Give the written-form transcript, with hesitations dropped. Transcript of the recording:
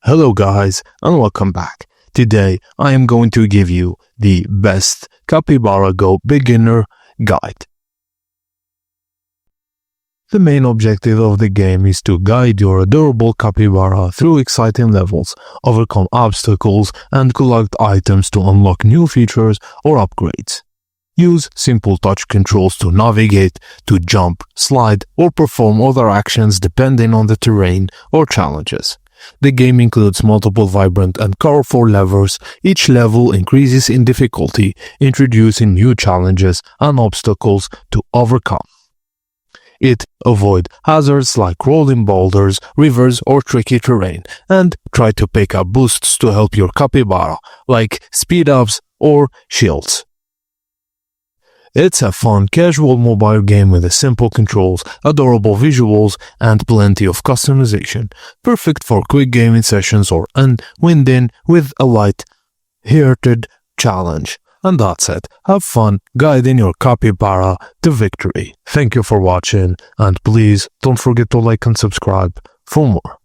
Hello guys and welcome back. Today I am going to give you the best Capybara Go beginner guide. The main objective of the game is to guide your adorable capybara through exciting levels, overcome obstacles, and collect items to unlock new features or upgrades. Use simple touch controls to navigate, to jump, slide, or perform other actions depending on the terrain or challenges. The game includes multiple vibrant and colorful levels. Each level increases in difficulty, introducing new challenges and obstacles to overcome. Avoid hazards like rolling boulders, rivers, or tricky terrain, and try to pick up boosts to help your capybara, like speed-ups or shields. It's a fun, casual mobile game with simple controls, adorable visuals, and plenty of customization, perfect for quick gaming sessions or unwinding with a light-hearted challenge. And that's it. Have fun guiding your capybara to victory. Thank you for watching, and please don't forget to like and subscribe for more.